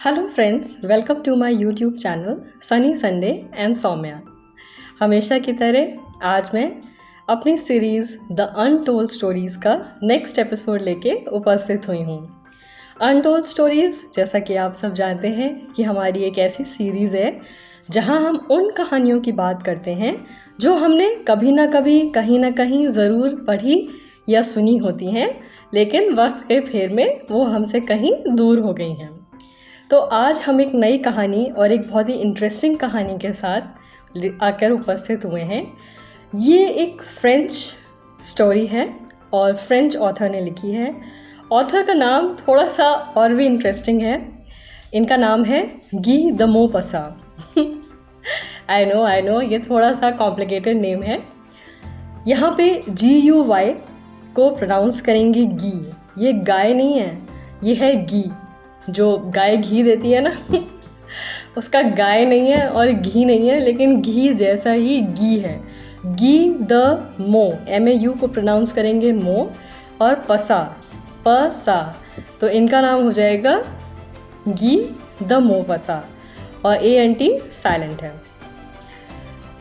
Hello friends, welcome to my YouTube channel Sunny Sunday and Saumya. हमेशा की तरह आज मैं अपनी सीरीज़ द अनटोल्ड स्टोरीज़ का नेक्स्ट एपिसोड लेके उपस्थित हुई हूँ। अनटोल्ड स्टोरीज़, जैसा कि आप सब जानते हैं कि हमारी एक ऐसी सीरीज़ है जहाँ हम उन कहानियों की बात करते हैं जो हमने कभी ना कभी कहीं ना कहीं ज़रूर पढ़ी या सुनी होती हैं, लेकिन वक्त के फेर में वो हमसे कहीं दूर हो गई हैं। तो आज हम एक नई कहानी और एक बहुत ही इंटरेस्टिंग कहानी के साथ आकर उपस्थित हुए हैं। ये एक फ्रेंच स्टोरी है और फ्रेंच ऑथर ने लिखी है। ऑथर का नाम थोड़ा सा और भी इंटरेस्टिंग है। इनका नाम है गी द मोपसा। आई नो ये थोड़ा सा कॉम्प्लिकेटेड नेम है। यहाँ पे GUY को प्रोनाउंस करेंगे गी। ये गाय नहीं है, ये है गी। जो गाय घी देती है ना उसका गाय नहीं है और घी नहीं है, लेकिन घी जैसा ही गी है। गी द मो, MAU को प्रोनाउंस करेंगे मो, और पसा, तो इनका नाम हो जाएगा गी द मो पसा, और ANT साइलेंट है।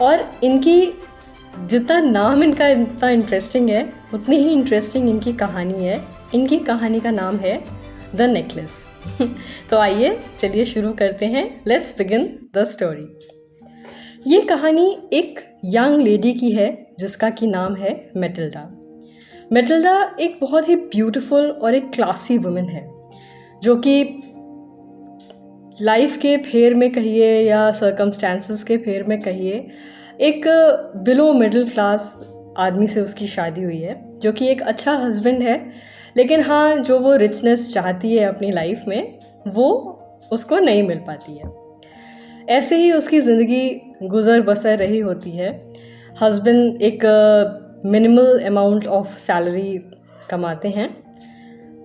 और इनकी जितना नाम इनका इतना इंटरेस्टिंग है, उतनी ही इंटरेस्टिंग इनकी कहानी है। इनकी कहानी का नाम है द नेकलेस। तो आइए चलिए शुरू करते हैं। Let's begin the story. ये कहानी एक यंग लेडी की है जिसका कि नाम है मैटिल्डा। मैटिल्डा एक बहुत ही ब्यूटीफुल और एक क्लासी वुमेन है, जो कि लाइफ के फेर में कहिए या सर्कमस्टेंसेस के फेर में कहिए, एक बिलो मिडिल क्लास आदमी से उसकी शादी हुई है, जो कि एक अच्छा हस्बैंड है, लेकिन हाँ, जो वो रिचनेस चाहती है अपनी लाइफ में वो उसको नहीं मिल पाती है। ऐसे ही उसकी ज़िंदगी गुज़र बसर रही होती है। हस्बैंड एक मिनिमल अमाउंट ऑफ सैलरी कमाते हैं,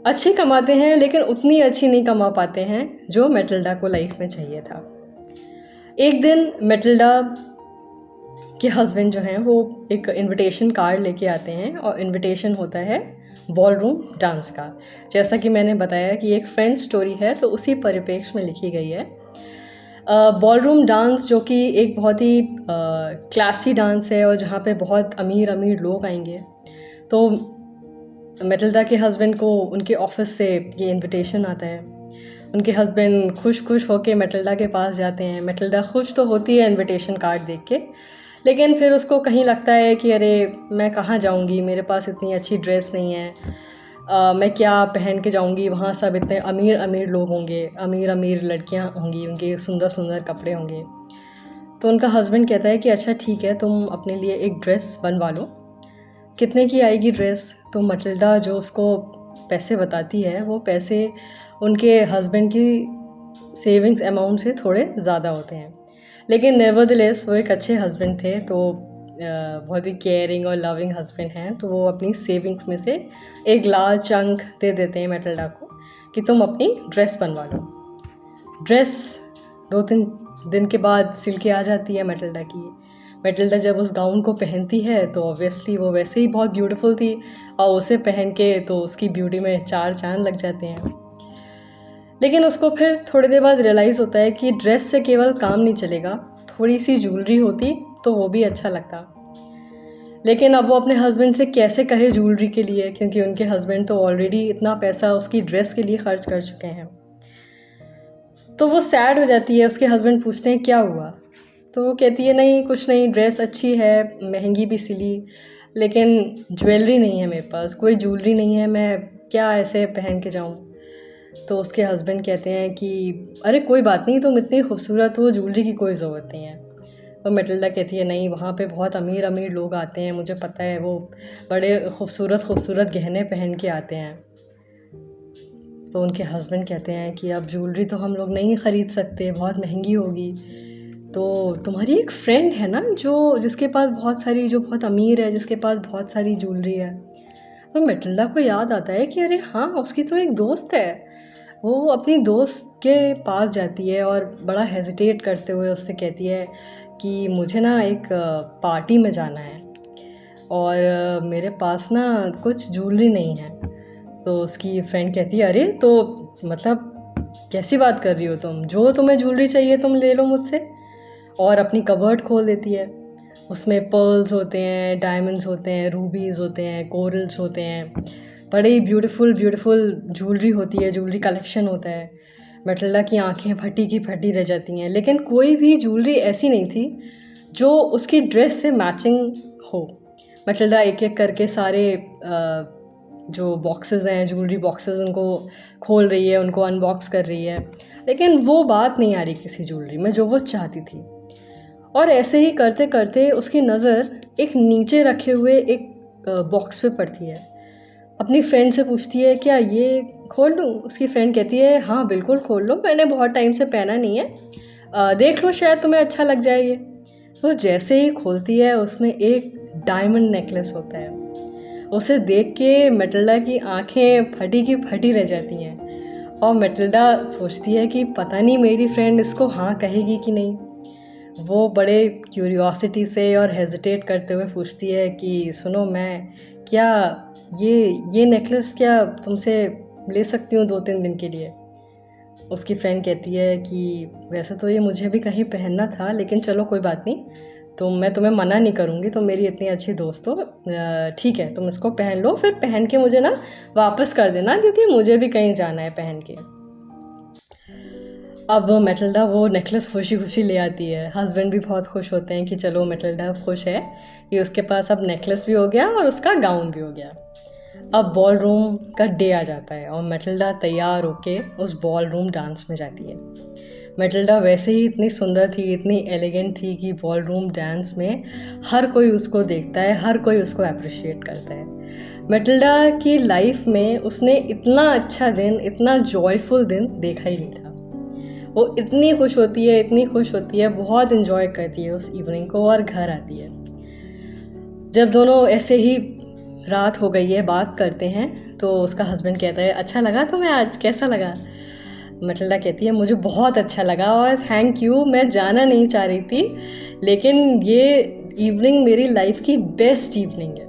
अच्छी कमाते हैं, लेकिन उतनी अच्छी नहीं कमा पाते हैं जो मैटिल्डा को लाइफ में चाहिए था। एक दिन मैटिल्डा के हस्बैंड जो हैं वो एक इनविटेशन कार्ड लेके आते हैं, और इनविटेशन होता है बॉलरूम डांस का। जैसा कि मैंने बताया कि एक फ्रेंच स्टोरी है, तो उसी परिप्रेक्ष्य में लिखी गई है। बॉलरूम डांस जो कि एक बहुत ही क्लासी डांस है, और जहाँ पे बहुत अमीर अमीर लोग आएंगे। तो मैटिल्डा के हस्बैंड को उनके ऑफिस से ये इनविटेशन आता है। उनके हस्बैंड खुश होके मैटिल्डा के पास जाते हैं। मैटिल्डा खुश तो होती है इनविटेशन कार्ड देख के, लेकिन फिर उसको कहीं लगता है कि अरे मैं कहाँ जाऊँगी, मेरे पास इतनी अच्छी ड्रेस नहीं है, मैं क्या पहन के जाऊँगी, वहाँ सब इतने अमीर अमीर लोग होंगे, अमीर अमीर लड़कियाँ होंगी, उनके सुंदर सुंदर कपड़े होंगे। तो उनका हस्बैंड कहता है कि अच्छा ठीक है, तुम अपने लिए एक ड्रेस बनवा लो। कितने की आएगी ड्रेस? तो मैटिल्डा जो उसको पैसे बताती है, वो पैसे उनके हस्बैंड की सेविंग्स अमाउंट से थोड़े ज़्यादा होते हैं, लेकिन नेवरदलेस वो एक अच्छे हस्बैंड थे, तो बहुत ही केयरिंग और लविंग हस्बैंड हैं। तो वो अपनी सेविंग्स में से एक लार्ज चंक दे देते हैं मैटिल्डा को कि तुम अपनी ड्रेस बनवा लो। ड्रेस 2-3 दिन के बाद सिल के आ जाती है मैटिल्डा की। मैटिल्डा जब उस गाउन को पहनती है तो ऑब्वियसली वो वैसे ही बहुत ब्यूटीफुल थी, और उसे पहन के तो उसकी ब्यूटी में 4 चांद लग जाते हैं। लेकिन उसको फिर थोड़ी देर बाद रियलाइज़ होता है कि ड्रेस से केवल काम नहीं चलेगा, थोड़ी सी ज्वेलरी होती तो वो भी अच्छा लगता। लेकिन अब वो अपने हस्बैंड से कैसे कहे ज्वेलरी के लिए, क्योंकि उनके हस्बैंड तो ऑलरेडी इतना पैसा उसकी ड्रेस के लिए खर्च कर चुके हैं। तो वो सैड हो जाती है। उसके हस्बैंड पूछते हैं क्या हुआ, तो वो कहती है नहीं कुछ नहीं, ड्रेस अच्छी है, महंगी भी सिली, लेकिन ज्वेलरी नहीं है मेरे पास, कोई ज्वेलरी नहीं है, मैं क्या ऐसे पहन के जाऊँ। तो उसके हस्बैंड कहते हैं कि अरे कोई बात नहीं, तुम इतनी खूबसूरत हो, ज्वेलरी की कोई ज़रूरत नहीं है। तो मैटिल्डा कहती है नहीं, वहाँ पे बहुत अमीर अमीर लोग आते हैं, मुझे पता है, वो बड़े खूबसूरत गहने पहन के आते हैं। तो उनके हस्बैंड कहते हैं कि अब ज्वेलरी तो हम लोग नहीं ख़रीद सकते, बहुत महंगी होगी। तो तुम्हारी एक फ्रेंड है ना जो जिसके पास बहुत सारी, जो बहुत अमीर है, जिसके पास बहुत सारी ज्वेलरी है। तो मैटिल्डा को याद आता है कि अरे हाँ, उसकी तो एक दोस्त है। वो अपनी दोस्त के पास जाती है और बड़ा हेजिटेट करते हुए उससे कहती है कि मुझे ना एक पार्टी में जाना है, और मेरे पास ना कुछ ज्वेलरी नहीं है। तो उसकी फ्रेंड कहती है अरे तो मतलब कैसी बात कर रही हो तुम, जो तुम्हें ज्वेलरी चाहिए तुम ले लो मुझसे। और अपनी कबर्ड खोल देती है। उसमें पर्ल्स होते हैं, डायमंड्स होते हैं, रूबीज़ होते हैं, कोरल्स होते हैं, बड़े ही ब्यूटीफुल ब्यूटीफुल ज्वेलरी होती है, ज्वेलरी कलेक्शन होता है। मैटिल्डा की आंखें फटी की फटी रह जाती हैं, लेकिन कोई भी ज्वेलरी ऐसी नहीं थी जो उसकी ड्रेस से मैचिंग हो। मैटिल्डा एक एक करके सारे जो बॉक्सेस हैं, ज्वेलरी बॉक्सेस, उनको खोल रही है, उनको अनबॉक्स कर रही है, लेकिन वो बात नहीं आ रही किसी ज्वेलरी में जो वो चाहती थी। और ऐसे ही करते करते उसकी नज़र एक नीचे रखे हुए एक बॉक्स पे पड़ती है। अपनी फ्रेंड से पूछती है, क्या ये खोल लूँ? उसकी फ्रेंड कहती है, हाँ बिल्कुल खोल लो, मैंने बहुत टाइम से पहना नहीं है, देख लो शायद तुम्हें अच्छा लग जाए ये। तो जैसे ही खोलती है उसमें एक डायमंड नेकलेस होता है। उसे देख के मैटिल्डा की आंखें फटी की फटी रह जाती हैं और मैटिल्डा सोचती है कि पता नहीं मेरी फ्रेंड इसको हाँ कहेगी कि नहीं। वो बड़े क्यूरियोसिटी से और हेजिटेट करते हुए पूछती है कि सुनो, मैं क्या ये नेकलेस क्या तुमसे ले सकती हूँ 2-3 दिन के लिए? उसकी फ्रेंड कहती है कि वैसे तो ये मुझे भी कहीं पहनना था, लेकिन चलो कोई बात नहीं, तो मैं तुम्हें मना नहीं करूँगी, तुम मेरी इतनी अच्छी दोस्त हो, ठीक है तुम इसको पहन लो, फिर पहन के मुझे ना वापस कर देना, क्योंकि मुझे भी कहीं जाना है पहन के। अब मैटिल्डा वो नेकलेस खुशी खुशी ले आती है। हस्बैंड भी बहुत खुश होते हैं कि चलो मैटिल्डा खुश है कि उसके पास अब नेकलेस भी हो गया और उसका गाउन भी हो गया। अब बॉल रूम का डे आ जाता है और मैटिल्डा तैयार होके उस बॉल रूम डांस में जाती है। मैटिल्डा वैसे ही इतनी सुंदर थी, इतनी एलिगेंट थी कि बॉल रूम डांस में हर कोई उसको देखता है, हर कोई उसको अप्रिशिएट करता है। मैटिल्डा की लाइफ में उसने इतना अच्छा दिन, इतना जॉयफुल दिन देखा ही नहीं था। वो इतनी खुश होती है, इतनी खुश होती है, बहुत इन्जॉय करती है उस इवनिंग को और घर आती है। जब दोनों ऐसे ही रात हो गई है बात करते हैं तो उसका हस्बैंड कहता है, अच्छा लगा तुम्हें आज, कैसा लगा? मैटिल्डा कहती है, मुझे बहुत अच्छा लगा और थैंक यू, मैं जाना नहीं चाह रही थी, लेकिन ये इवनिंग मेरी लाइफ की बेस्ट इवनिंग है।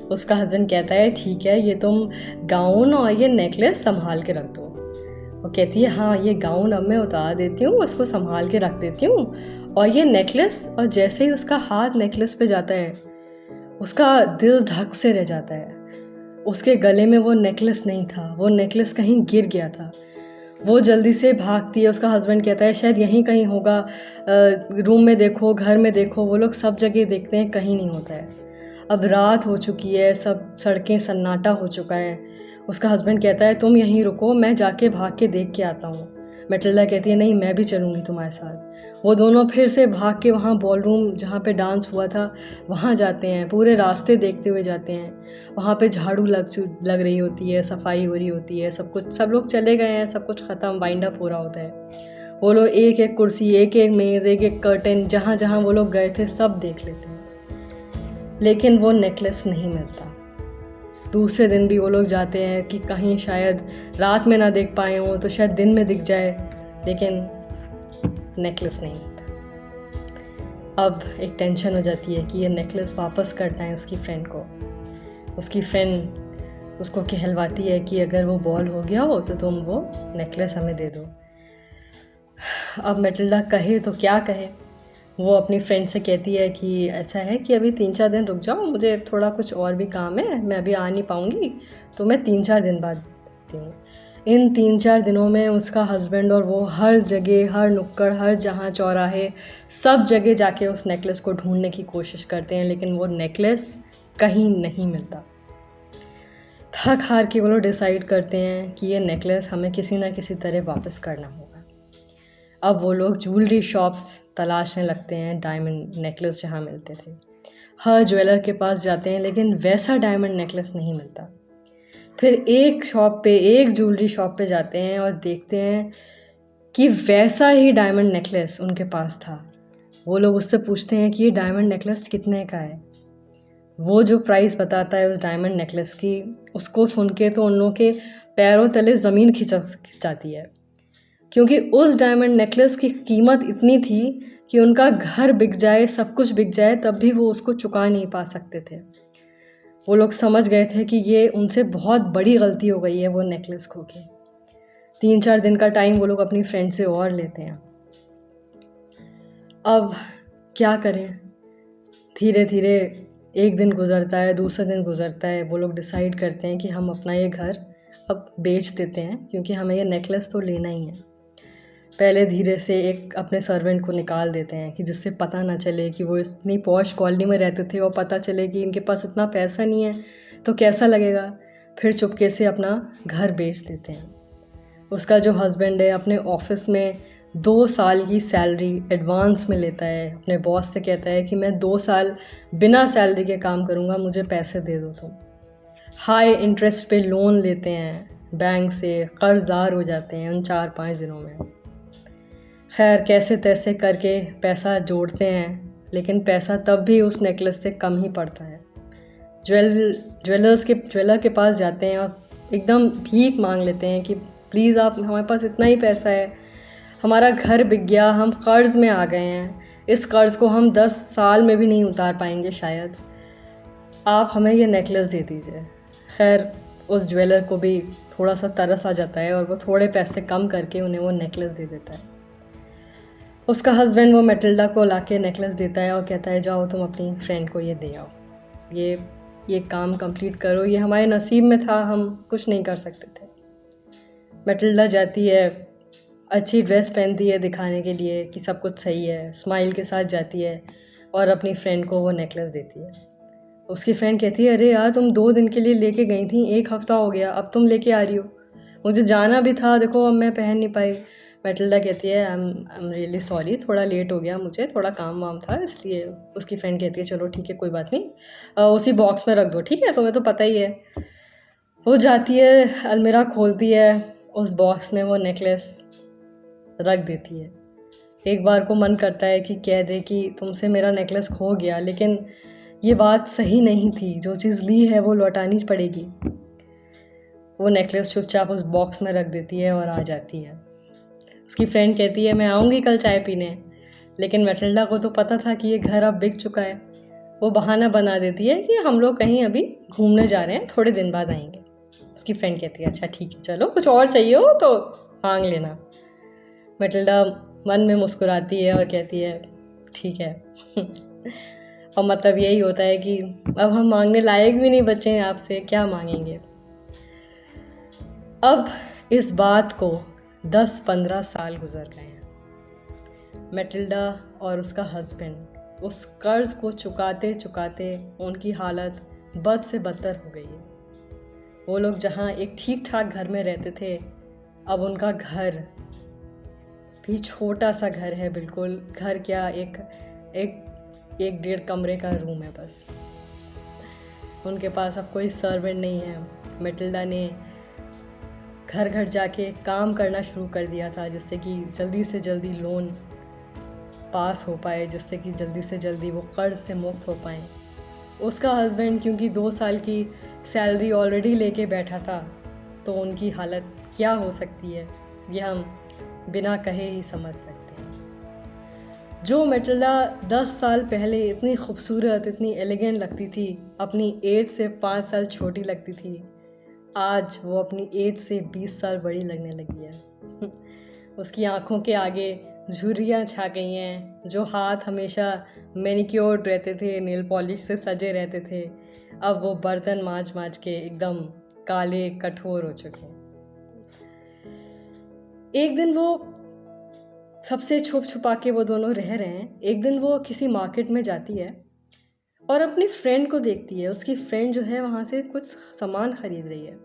उसका हस्बैंड कहता है, ठीक है, ये तुम गाउन और ये नेकलेस संभाल के रख दो। वो कहती है, हाँ ये गाउन अब मैं उतार देती हूँ, उसको संभाल के रख देती हूँ, और ये नेकलेस। और जैसे ही उसका हाथ नेकलेस पे जाता है उसका दिल धक से रह जाता है। उसके गले में वो नेकलेस नहीं था, वो नेकलेस कहीं गिर गया था। वो जल्दी से भागती है। उसका हस्बैंड कहता है, शायद यहीं कहीं होगा, रूम में देखो, घर में देखो, वो लोग सब जगह देखते हैं, कहीं नहीं होता है। अब रात हो चुकी है, सब सड़कें सन्नाटा हो चुका है। उसका हस्बैंड कहता है, तुम यहीं रुको, मैं जाके भाग के देख के आता हूँ। मैटिल्डा कहती है, नहीं मैं भी चलूँगी तुम्हारे साथ। वो दोनों फिर से भाग के वहाँ बॉल रूम जहाँ पे डांस हुआ था वहाँ जाते हैं। पूरे रास्ते देखते हुए जाते हैं। वहाँ पे झाड़ू लग रही होती है, सफाई हो रही होती है, सब कुछ, सब लोग चले गए हैं, सब कुछ ख़त्म, वाइंड अप हो रहा होता है। वो लोग एक एक कुर्सी, एक एक मेज़, एक एक कर्टन, जहाँ जहाँ वो लोग गए थे सब देख लेते हैं, लेकिन वो नेकलेस नहीं मिलता। दूसरे दिन भी वो लोग जाते हैं कि कहीं शायद रात में ना देख पाए हों तो शायद दिन में दिख जाए, लेकिन नेकलेस नहीं मिलता। अब एक टेंशन हो जाती है कि ये नेकलेस वापस करना है उसकी फ्रेंड को। उसकी फ्रेंड उसको कहलवाती है कि अगर वो बॉल हो गया हो तो तुम वो नेकलेस हमें दे दो। अब मैटिल्डा कहे तो क्या कहे। वो अपनी फ्रेंड से कहती है कि ऐसा है कि अभी 3-4 दिन रुक जाओ, मुझे थोड़ा कुछ और भी काम है, मैं अभी आ नहीं पाऊँगी, तो मैं 3-4 दिन बाद आती हूँ। इन 3-4 दिनों में उसका हस्बैंड और वो हर जगह, हर नुक्कड़, हर जहाँ चौराहे, सब जगह जाके उस नेकलेस को ढूंढने की कोशिश करते हैं, लेकिन वो नेकलेस कहीं नहीं मिलता। थक हार के वो लोग डिसाइड करते हैं कि ये नेकलेस हमें किसी ना किसी तरह वापस करना होगा। अब वो लोग ज्वेलरी शॉप्स तलाशने लगते हैं, डायमंड नेकलेस जहाँ मिलते थे। हर ज्वेलर के पास जाते हैं, लेकिन वैसा डायमंड नेकलेस नहीं मिलता। फिर एक शॉप पे, एक ज्वेलरी शॉप पे जाते हैं और देखते हैं कि वैसा ही डायमंड नेकलेस उनके पास था। वो लोग उससे पूछते हैं कि ये डायमंड नेकलेस कितने का है। वो जो प्राइस बताता है उस डायमंड नेकलेस की, उसको सुन के तो उन लोगों के पैरों तले ज़मीन खिंचाती है, क्योंकि उस डायमंड नेकलेस की कीमत इतनी थी कि उनका घर बिक जाए, सब कुछ बिक जाए, तब भी वो उसको चुका नहीं पा सकते थे। वो लोग समझ गए थे कि ये उनसे बहुत बड़ी गलती हो गई है वो नेकलेस खो के। 3-4 दिन का टाइम वो लोग अपनी फ्रेंड से और लेते हैं। अब क्या करें, धीरे धीरे एक दिन गुज़रता है, दूसरा दिन गुज़रता है, वो लोग डिसाइड करते हैं कि हम अपना ये घर अब बेच देते हैं क्योंकि हमें ये नेकलेस तो लेना ही है। पहले धीरे से एक अपने सर्वेंट को निकाल देते हैं कि जिससे पता ना चले कि वो इतनी पॉश कॉलोनी में रहते थे और पता चले कि इनके पास इतना पैसा नहीं है तो कैसा लगेगा। फिर चुपके से अपना घर बेच देते हैं। उसका जो हस्बैंड है अपने ऑफिस में 2 साल की सैलरी एडवांस में लेता है, अपने बॉस से कहता है कि मैं 2 साल बिना सैलरी के काम करूँगा, मुझे पैसे दे दो तुम। हाई इंटरेस्ट पे लोन लेते हैं बैंक से, कर्ज़दार हो जाते हैं उन 4-5 दिनों में। खैर कैसे तैसे करके पैसा जोड़ते हैं, लेकिन पैसा तब भी उस नेकलेस से कम ही पड़ता है। ज्वेलर के पास जाते हैं और एकदम भीख मांग लेते हैं कि प्लीज़ आप, हमारे पास इतना ही पैसा है, हमारा घर बिक गया, हम कर्ज़ में आ गए हैं, इस कर्ज़ को हम 10 साल में भी नहीं उतार पाएंगे शायद, आप हमें ये नेकलेस दे दीजिए। खैर उस ज्वेलर को भी थोड़ा सा तरस आ जाता है और वो थोड़े पैसे कम करके उन्हें वो नेकलेस दे देता है। उसका हस्बैंड वो मैटिल्डा को लाके नेकलेस देता है और कहता है जाओ तुम अपनी फ्रेंड को ये दे आओ, ये काम कंप्लीट करो, ये हमारे नसीब में था, हम कुछ नहीं कर सकते थे। मैटिल्डा जाती है, अच्छी ड्रेस पहनती है दिखाने के लिए कि सब कुछ सही है, स्माइल के साथ जाती है और अपनी फ्रेंड को वो नेकलेस देती है। उसकी फ्रेंड कहती है अरे यार तुम 2 दिन के लिए लेके गई थी, 1 हफ़्ता हो गया, अब तुम लेके आ रही हो, मुझे जाना भी था, देखो अब मैं पहन नहीं पाई। मैटिल्डा कहती है आई एम रियली सॉरी, थोड़ा लेट हो गया, मुझे थोड़ा काम वाम था इसलिए। उसकी फ्रेंड कहती है चलो ठीक है कोई बात नहीं, उसी बॉक्स में रख दो, ठीक है, तुम्हें तो पता ही है। वो जाती है, अलमीरा खोलती है, उस बॉक्स में वो नेकलेस रख देती है। एक बार को मन करता है कि कह दे कि तुमसे मेरा नेकलेस खो गया, लेकिन ये बात सही नहीं थी, जो चीज़ ली है वो लौटानी पड़ेगी। वो नेकलेस चुपचाप उस बॉक्स में रख देती है और आ जाती है। उसकी फ्रेंड कहती है मैं आऊँगी कल चाय पीने, लेकिन मैटिल्डा को तो पता था कि ये घर अब बिक चुका है। वो बहाना बना देती है कि हम लोग कहीं अभी घूमने जा रहे हैं, थोड़े दिन बाद आएंगे। उसकी फ्रेंड कहती है अच्छा ठीक है चलो, कुछ और चाहिए हो तो मांग लेना। मैटिल्डा मन में मुस्कुराती है और कहती है ठीक है और मतलब यही होता है कि अब हम मांगने लायक भी नहीं बचे हैं आपसे, क्या मांगेंगे। अब इस बात को 10-15 साल गुजर गए हैं। मैटिल्डा और उसका हस्बैंड उस कर्ज़ को चुकाते चुकाते उनकी हालत बद से बदतर हो गई है। वो लोग जहाँ एक ठीक ठाक घर में रहते थे, अब उनका घर भी छोटा सा घर है, बिल्कुल घर क्या, एक 1.5 कमरे का रूम है बस। उनके पास अब कोई सर्वेंट नहीं है। मैटिल्डा ने घर घर जाके काम करना शुरू कर दिया था जिससे कि जल्दी से जल्दी लोन पास हो पाए, जिससे कि जल्दी से जल्दी वो कर्ज़ से मुक्त हो पाएँ। उसका हस्बैंड क्योंकि 2 साल की सैलरी ऑलरेडी लेके बैठा था, तो उनकी हालत क्या हो सकती है ये हम बिना कहे ही समझ सकते हैं। जो मैटिल्डा 10 साल पहले इतनी खूबसूरत, इतनी एलिगेंट लगती थी, अपनी एज से 5 साल छोटी लगती थी, आज वो अपनी एज से 20 साल बड़ी लगने लगी है। उसकी आँखों के आगे झुर्रियाँ छा गई हैं, जो हाथ हमेशा मैनिक्योर्ड रहते थे, नेल पॉलिश से सजे रहते थे, अब वो बर्तन मांज के एकदम काले कठोर हो चुके हैं। एक दिन वो सबसे छुप छुपा के वो दोनों रह रहे हैं। एक दिन वो किसी मार्केट में जाती है और अपनी फ्रेंड को देखती है। उसकी फ्रेंड जो है वहाँ से कुछ सामान ख़रीद रही है।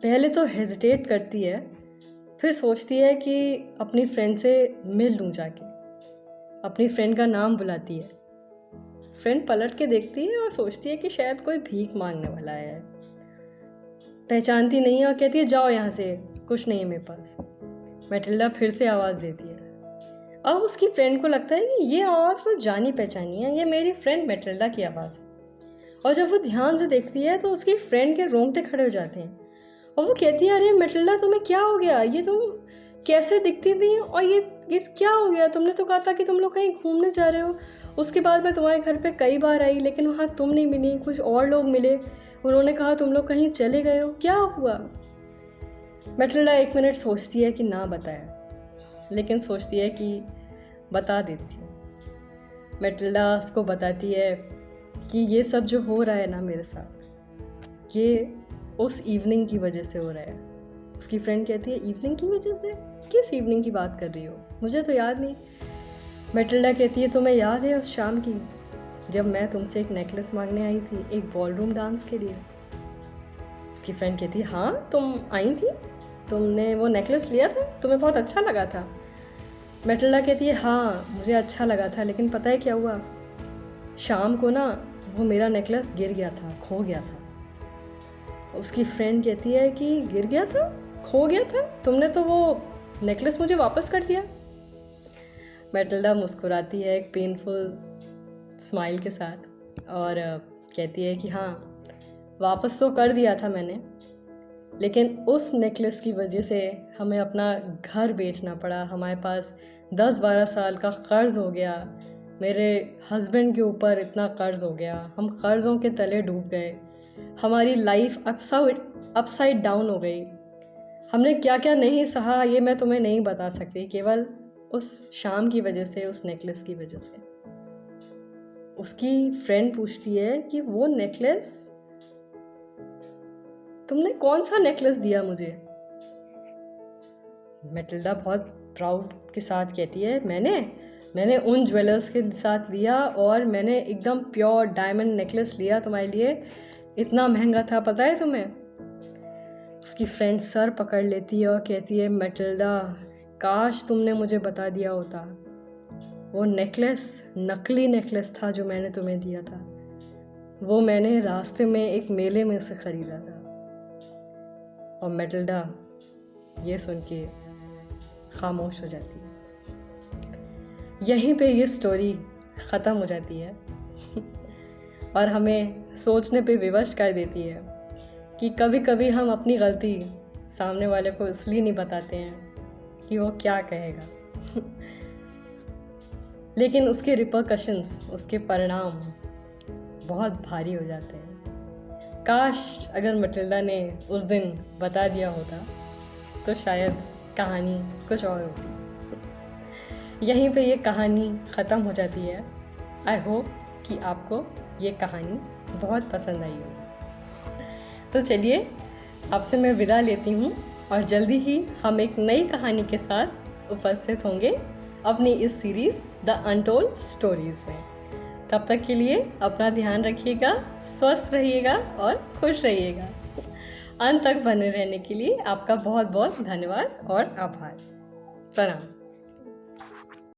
पहले तो हेजिटेट करती है, फिर सोचती है कि अपनी फ्रेंड से मिल लूँ जाके। अपनी फ्रेंड का नाम बुलाती है। फ्रेंड पलट के देखती है और सोचती है कि शायद कोई भीख मांगने वाला है। पहचानती नहीं है और कहती है जाओ यहाँ से, कुछ नहीं है मेरे पास। मैटिल्डा फिर से आवाज़ देती है। अब उसकी फ्रेंड को लगता है कि ये आवाज़ तो जानी पहचानी है, ये मेरी फ्रेंड मैटिल्डा की आवाज़ है। और जब वो ध्यान से देखती है तो उसकी फ्रेंड के रोंगटे खड़े हो जाते हैं और वो कहती है अरे मैटिल्डा तुम्हें क्या हो गया, ये तुम कैसे दिखती थी और ये क्या हो गया, तुमने तो कहा था कि तुम लोग कहीं घूमने जा रहे हो। उसके बाद मैं तुम्हारे घर पे कई बार आई लेकिन वहाँ तुम नहीं मिली, कुछ और लोग मिले, उन्होंने कहा तुम लोग कहीं चले गए हो, क्या हुआ। मैटिल्डा 1 मिनट सोचती है कि ना बताया, लेकिन सोचती है कि बता देती हूँ। मैटिल्डा उसको बताती है कि ये सब जो हो रहा है ना मेरे साथ, ये उस इवनिंग की वजह से हो रहा है। उसकी फ्रेंड कहती है, इवनिंग की वजह से? किस इवनिंग की बात कर रही हो? मुझे तो याद नहीं। मैटिल्डा कहती है, तुम्हें याद है उस शाम की जब मैं तुमसे एक नेकलेस मांगने आई थी एक बॉलरूम डांस के लिए? उसकी फ्रेंड कहती है, हाँ तुम आई थी, तुमने वो नेकलेस लिया था, तुम्हें बहुत अच्छा लगा था। मैटिल्डा कहती है, हाँ मुझे अच्छा लगा था, लेकिन पता है क्या हुआ? शाम को ना वो मेरा नेकलेस गिर गया था, खो गया था। उसकी फ्रेंड कहती है कि गिर गया था, खो गया था, तुमने तो वो नेकलेस मुझे वापस कर दिया। मैटिल्डा मुस्कुराती है एक पेनफुल स्माइल के साथ और कहती है कि हाँ वापस तो कर दिया था मैंने, लेकिन उस नेकलेस की वजह से हमें अपना घर बेचना पड़ा, हमारे पास 10-12 साल का कर्ज़ हो गया, मेरे हस्बैंड के ऊपर इतना कर्ज़ हो गया, हम कर्ज़ों के तले डूब गए, हमारी लाइफ अपसाइड डाउन हो गई। हमने क्या क्या नहीं सहा ये मैं तुम्हें नहीं बता सकती, केवल उस शाम की वजह से, उस नेकलेस की वजह से। उसकी फ्रेंड पूछती है कि वो नेकलेस, तुमने कौन सा नेकलेस दिया मुझे? मैटिल्डा बहुत प्राउड के साथ कहती है, मैंने उन ज्वेलर्स के साथ लिया और मैंने एकदम प्योर डायमंड नेकलेस लिया तुम्हारे लिए, इतना महंगा था, पता है तुम्हें? उसकी फ्रेंड सर पकड़ लेती है और कहती है, मैटिल्डा काश तुमने मुझे बता दिया होता, वो नेकलेस नकली नेकलेस था जो मैंने तुम्हें दिया था, वो मैंने रास्ते में एक मेले में से ख़रीदा था। और मैटिल्डा ये सुन के खामोश हो जाती है। यहीं पे ये स्टोरी ख़त्म हो जाती है और हमें सोचने पे विवश कर देती है कि कभी कभी हम अपनी गलती सामने वाले को इसलिए नहीं बताते हैं कि वो क्या कहेगा लेकिन उसके रिपरकशंस, उसके परिणाम बहुत भारी हो जाते हैं। काश अगर मैटिल्डा ने उस दिन बता दिया होता तो शायद कहानी कुछ और होती। यहीं पे ये कहानी ख़त्म हो जाती है। आई होप कि आपको ये कहानी बहुत पसंद आई हो। तो चलिए आपसे मैं विदा लेती हूँ और जल्दी ही हम एक नई कहानी के साथ उपस्थित होंगे अपनी इस सीरीज़ द अनटोल्ड स्टोरीज़ में। तब तक के लिए अपना ध्यान रखिएगा, स्वस्थ रहिएगा और खुश रहिएगा। अंत तक बने रहने के लिए आपका बहुत बहुत धन्यवाद और आभार। प्रणाम।